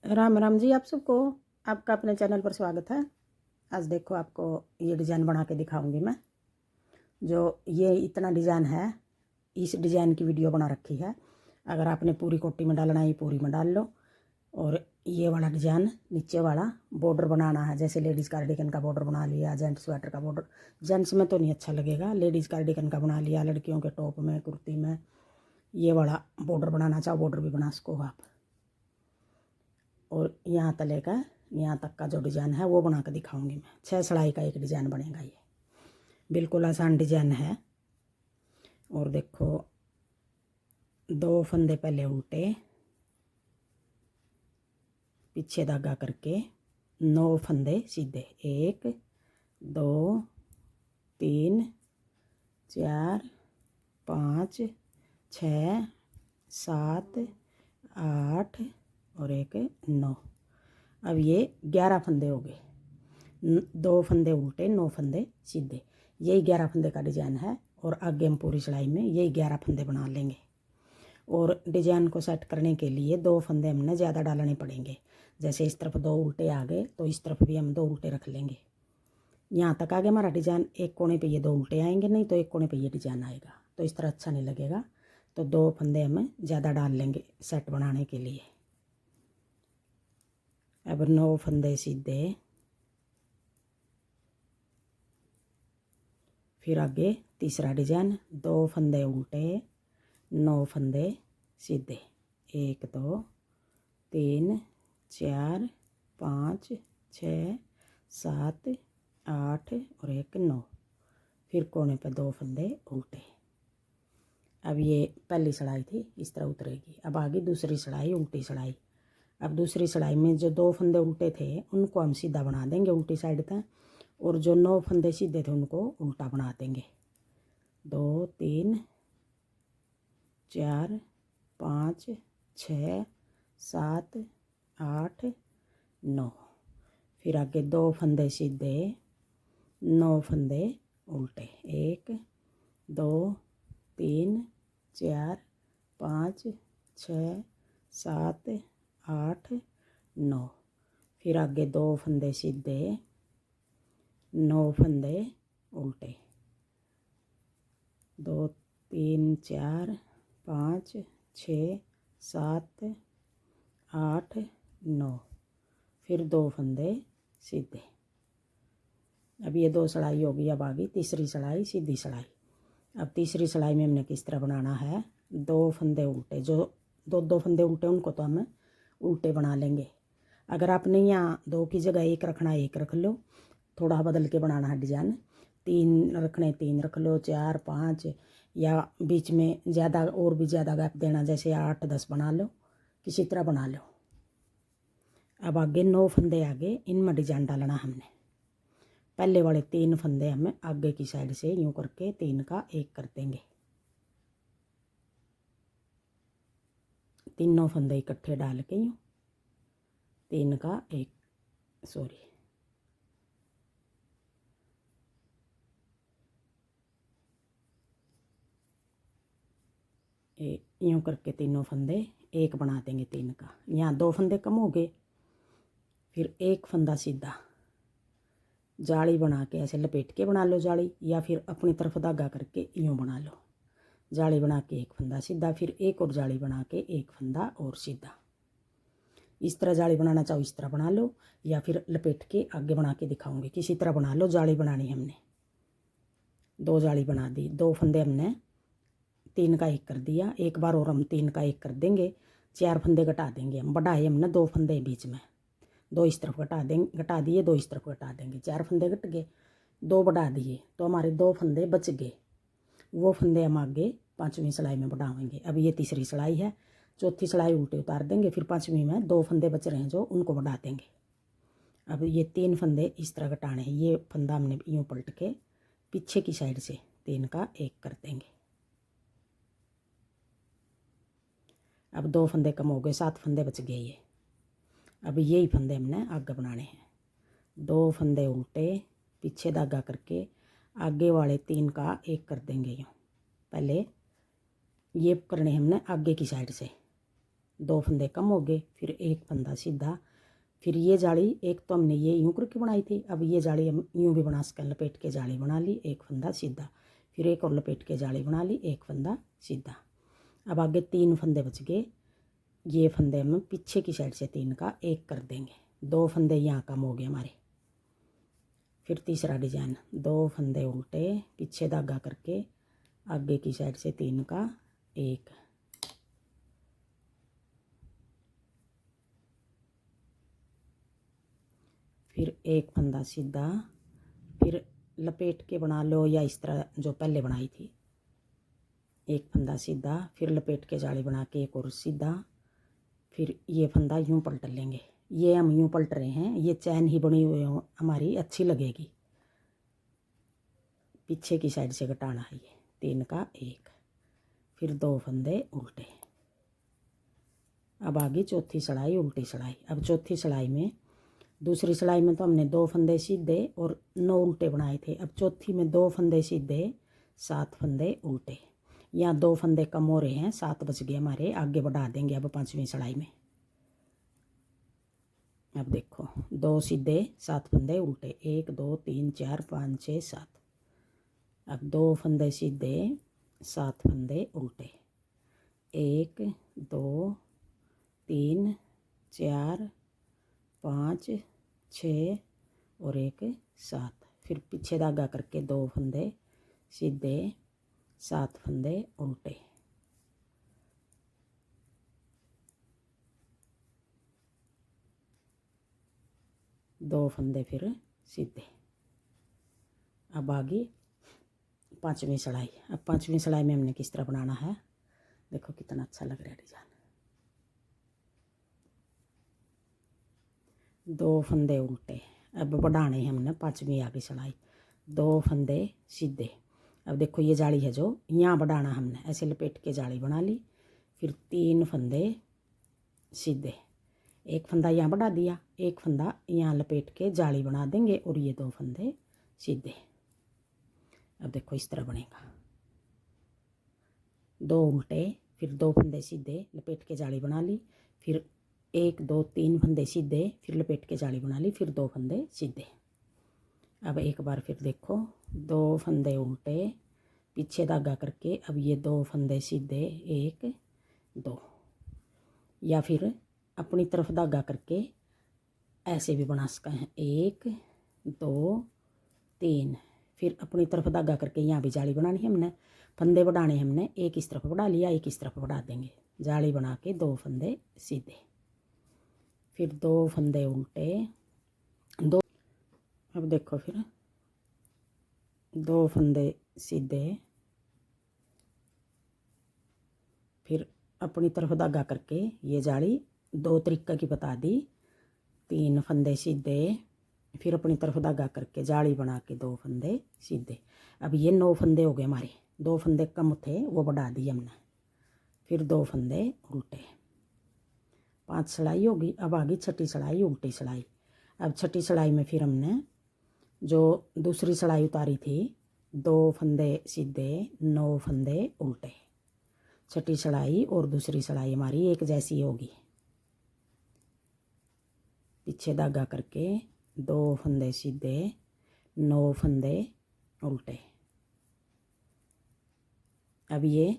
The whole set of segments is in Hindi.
राम राम जी आप सबको। आपका अपने चैनल पर स्वागत है। आज देखो आपको ये डिज़ाइन बना के दिखाऊंगी मैं। जो ये इतना डिज़ाइन है, इस डिज़ाइन की वीडियो बना रखी है। अगर आपने पूरी कोटी में डालना है पूरी में डाल लो। और ये वाला डिज़ाइन नीचे वाला बॉर्डर बनाना है, जैसे लेडीज़ कार्डिगन का बॉर्डर बना लिया, जेंट्स स्वेटर का बॉर्डर। जेंट्स में तो नहीं अच्छा लगेगा, लेडीज़ कार्डिगन का बना लिया, लड़कियों के टॉप में कुर्ती में ये वाला बॉर्डर बनाना चाहो बॉर्डर भी बना सको आप। और यहाँ तले का यहाँ तक का जो डिज़ाइन है वो बना कर दिखाऊंगी मैं। 6 सिलाई का एक डिज़ाइन बनेगा, ये बिल्कुल आसान डिज़ाइन है। और देखो 2 फंदे पहले उल्टे, पीछे धागा करके 9 फंदे सीधे, 1 2 3 4 5 6 7 8 और एक 9। अब ये 11 फंदे हो गए। 2 फंदे उल्टे, 9 फंदे सीधे, यही 11 फंदे का डिज़ाइन है। और आगे हम पूरी सिलाई में यही 11 फंदे बना लेंगे। और डिज़ाइन को सेट करने के लिए 2 फंदे हमने ज़्यादा डालने पड़ेंगे। जैसे इस तरफ 2 उल्टे आ गए तो इस तरफ भी हम 2 उल्टे रख लेंगे। यहाँ तक आगे हमारा डिज़ाइन, एक कोने पे ये 2 उल्टे आएंगे, नहीं तो एक कोने पे ये डिज़ाइन आएगा, तो इस तरह अच्छा नहीं लगेगा। तो 2 फंदे हमें ज़्यादा डाल लेंगे सेट बनाने के लिए। अब 9 फंदे सीधे, फिर आगे तीसरा डिज़ाइन, 2 फंदे उल्टे, 9 फंदे सीधे, 1 2 3 4 5 6 7 8 और एक 9। फिर कोने पे 2 फंदे उल्टे। अब ये पहली सिलाई थी, इस तरह उतरेगी। अब आगे दूसरी सिलाई, उल्टी सिलाई। अब दूसरी सिलाई में जो 2 फंदे उल्टे थे उनको हम सीधा बना देंगे उल्टी साइड तक, और जो 9 फंदे सीधे थे उनको उल्टा बना देंगे। 2 3 4 5 6 7 8 9। फिर आगे 2 फंदे सीधे, 9 फंदे उल्टे, 1 2 3 4 5 6 7 8 9। फिर आगे 2 फंदे सीधे, 9 फंदे उल्टे, 2 3 4 5 6 7 8 9। फिर 2 फंदे सीधे। अब ये 2 सिलाई होगी। अब आगे तीसरी सिलाई, सीधी सिलाई। अब तीसरी सिलाई में हमने किस तरह बनाना है, 2 फंदे उल्टे, जो 2 फंदे उल्टे उनको तो हम उल्टे बना लेंगे। अगर आपने यहाँ 2 की जगह 1 रखना है 1 रख लो, थोड़ा बदल के बनाना है डिज़ाइन। 3 रखने 3 रख लो, 4 5, या बीच में ज़्यादा और भी ज़्यादा गैप देना, जैसे 8 10 बना लो, किसी तरह बना लो। अब आगे 9 फंदे आगे, इनमें डिज़ाइन डालना हमने। पहले वाले 3 फंदे हमें आगे की साइड से यूँ करके 3 का 1 कर देंगे। तीनों फंदे इकट्ठे डाल के यूँ 3 का 1, सॉरी यूँ करके तीनों फंदे 1 बना देंगे 3 का। यहाँ 2 फंदे कम हो गए। फिर 1 फंदा सीधा जाली बना के ऐसे लपेट के बना लो जाली, या फिर अपनी तरफ धागा करके यूँ बना लो। जाली बना के 1 फंदा सीधा, फिर एक और जाली बना के 1 फंदा और सीधा। इस तरह जाली बनाना चाहो इस तरह बना लो, या फिर लपेट के आगे बना के दिखाऊंगी, किसी तरह बना लो। जाली बनानी हमने 2 जाली बना दी, 2 फंदे हमने 3 का 1 कर दिया। एक बार और हम 3 का 1 कर देंगे, 4 फंदे घटा देंगे। हम बढ़ाए हमने 2 फंदे बीच में, 2 इस तरफ घटा देंगे, घटा दिए, 2 इस तरफ घटा देंगे, 4 फंदे घट गए, 2 बढ़ा दिए तो हमारे 2 फंदे बच गए। वो फंदे हम आगे 5वीं सिलाई में बढ़ाएंगे। अब ये तीसरी सिलाई है, चौथी सिलाई उल्टे उतार देंगे, फिर 5वीं में 2 फंदे बच रहे हैं जो उनको बढ़ा देंगे। अब ये 3 फंदे इस तरह घटाने हैं। ये फंदा हमने यूँ पलट के पीछे की साइड से 3 का 1 कर देंगे। अब 2 फंदे कम हो गए, 7 फंदे बच गए ये। अब यही फंदे हमने आगे बनाने हैं। 2 फंदे उल्टे, पीछे धागा करके आगे वाले 3 का 1 कर देंगे यूँ। पहले ये करने हमने आगे की साइड से, 2 फंदे कम हो गए, फिर एक फंदा सीधा। फिर ये जाली एक तो हमने ये यूँ करके बनाई थी, अब ये जाली हम यूँ भी बना सकें, लपेट के जाली बना ली, एक फंदा सीधा। फिर एक और लपेट के जाली बना ली, एक फंदा सीधा। अब आगे 3 फंदे बच गए, ये फंदे हम पीछे की साइड से 3 का एक कर देंगे, 2 फंदे यहाँ कम हो गए हमारे। फिर तीसरा डिजाइन, 2 फंदे उल्टे, पीछे धागा करके आगे की साइड से 3 का एक, फिर एक फंदा सीधा, फिर लपेट के बना लो या इस तरह जो पहले बनाई थी, एक फंदा सीधा, फिर लपेट के जाली बना के एक और सीधा। फिर ये फंदा यूँ पलट लेंगे, ये हम यूँ पलट रहे हैं, ये चैन ही बनी हुई हमारी अच्छी लगेगी, पीछे की साइड से घटाना है ये, 3 का एक, फिर 2 फंदे उल्टे। अब आगे चौथी सिलाई उल्टी सिलाई। अब चौथी सिलाई में, दूसरी सिलाई में तो हमने 2 फंदे सीधे और 9 उल्टे बनाए थे, अब चौथी में 2 फंदे सीधे 7 फंदे उल्टे। यहाँ 2 फंदे कम हो रहे हैं, 7 बच गए हमारे, आगे बढ़ा देंगे अब 5वीं सिलाई में। अब देखो 2 सीधे 7 फंदे उल्टे, 1 2 3 4 5 6 7। अब 2 फंदे सीधे 7 फंदे उल्टे, 1 2 3 4 5 6 और एक 7। फिर पीछे धागा करके 2 फंदे सीधे 7 फंदे उल्टे, 2 फंदे फिर सीधे। अब आगे 5वीं सिलाई। अब 5वीं सिलाई में हमने किस तरह बनाना है, देखो कितना अच्छा लग रहा है डिजाइन। 2 फंदे उल्टे, अब बढ़ाने हैं हमने 5वीं आगे सिलाई, 2 फंदे सीधे। अब देखो ये जाली है जो यहाँ बढ़ाना हमने, ऐसे लपेट के जाली बना ली, फिर 3 फंदे सीधे, एक फंदा यहाँ बढ़ा दिया, एक फंदा यहाँ लपेट के जाली बना देंगे और ये 2 फंदे सीधे। अब देखो इस तरह बनेगा, 2 उल्टे, फिर 2 फंदे सीधे, लपेट के जाली बना ली, फिर 1 2 3 फंदे सीधे, फिर लपेट के जाली बना ली, फिर 2 फंदे सीधे। अब एक बार फिर देखो 2 फंदे उल्टे, पीछे धागा करके, अब ये 2 फंदे सीधे, 1 2, या फिर अपनी तरफ धागा करके ऐसे भी बना सकते हैं, 1 2 3, फिर अपनी तरफ धागा करके यहाँ भी जाली बनानी है हमने, फंदे बढ़ाने हमने, एक इस तरफ बढ़ा लिया, एक इस तरफ बढ़ा देंगे, जाली बना के 2 फंदे सीधे, फिर 2 फंदे उल्टे 2। अब देखो फिर 2 फंदे सीधे, फिर अपनी तरफ धागा करके ये जाली 2 तरीके की बता दी, 3 फंदे सीधे, फिर अपनी तरफ धागा करके जाली बना के 2 फंदे सीधे। अब ये 9 फंदे हो गए हमारे, 2 फंदे कम थे वो बढ़ा दिए हमने, फिर 2 फंदे उल्टे, 5 सिलाई होगी। अब आगे छठी सिलाई उल्टी सिलाई। अब छठी सिलाई में फिर हमने जो दूसरी सिलाई उतारी थी, 2 फंदे सीधे 9 फंदे उल्टे, छठी सिलाई और दूसरी सिलाई हमारी एक जैसी होगी, पीछे धागा करके 2 फंदे सीधे 9 फंदे उल्टे। अब ये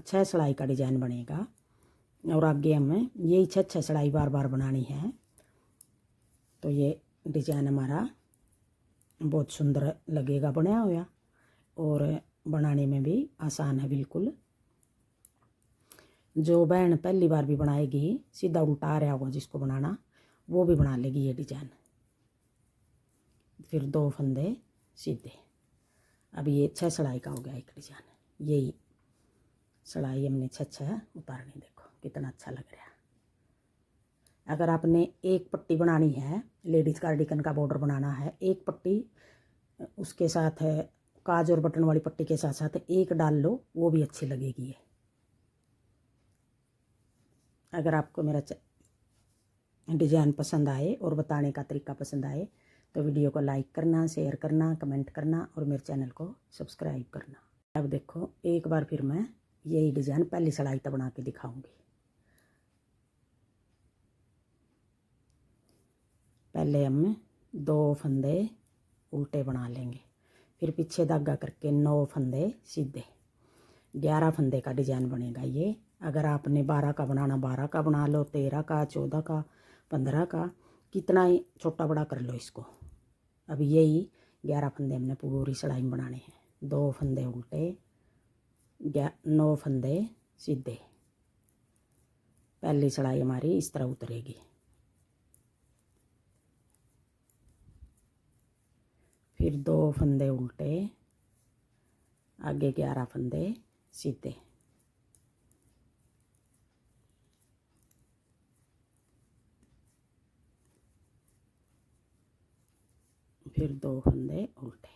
6 सिलाई का डिजाइन बनेगा और आगे हमें यही 6 सिलाई बार बार बनानी है, तो ये डिजाइन हमारा बहुत सुंदर लगेगा बनाया हुआ और बनाने में भी आसान है बिल्कुल। जो बहन पहली बार भी बनाएगी, सीधा उल्टा आ रहा होगा जिसको बनाना, वो भी बना लेगी ये डिजाइन। फिर 2 फंदे सीधे। अब ये 6 सिलाई का हो गया एक डिजाइन, यही सिलाई हमने 6 उतारनी, देखो कितना अच्छा लग रहा है। अगर आपने एक पट्टी बनानी है, लेडीज़ कार्डिगन का बॉर्डर बनाना है, एक पट्टी उसके साथ है काज और बटन वाली पट्टी के साथ साथ एक डाल लो, वो भी अच्छी लगेगी ये। अगर आपको मेरा डिज़ाइन पसंद आए और बताने का तरीका पसंद आए तो वीडियो को लाइक करना, शेयर करना, कमेंट करना और मेरे चैनल को सब्सक्राइब करना। अब देखो एक बार फिर मैं यही डिज़ाइन पहली सिलाई तक बना के दिखाऊंगी। पहले हम 2 फंदे उल्टे बना लेंगे, फिर पीछे धागा करके 9 फंदे सीधे। 11 फंदे का डिज़ाइन बनेगा ये। अगर आपने 12 का बनाना 12 का बना लो, 13 का, 14 का, 15 का, कितना ही छोटा बड़ा कर लो इसको। अब यही 11 फंदे हमने पूरी सिलाई में बनाने हैं। 2 फंदे उल्टे, 9 फंदे सीधे। पहली सिलाई हमारी इस तरह उतरेगी, फिर 2 फंदे उल्टे, आगे 11 फंदे सीधे, फिर 2 फंदे उल्टे।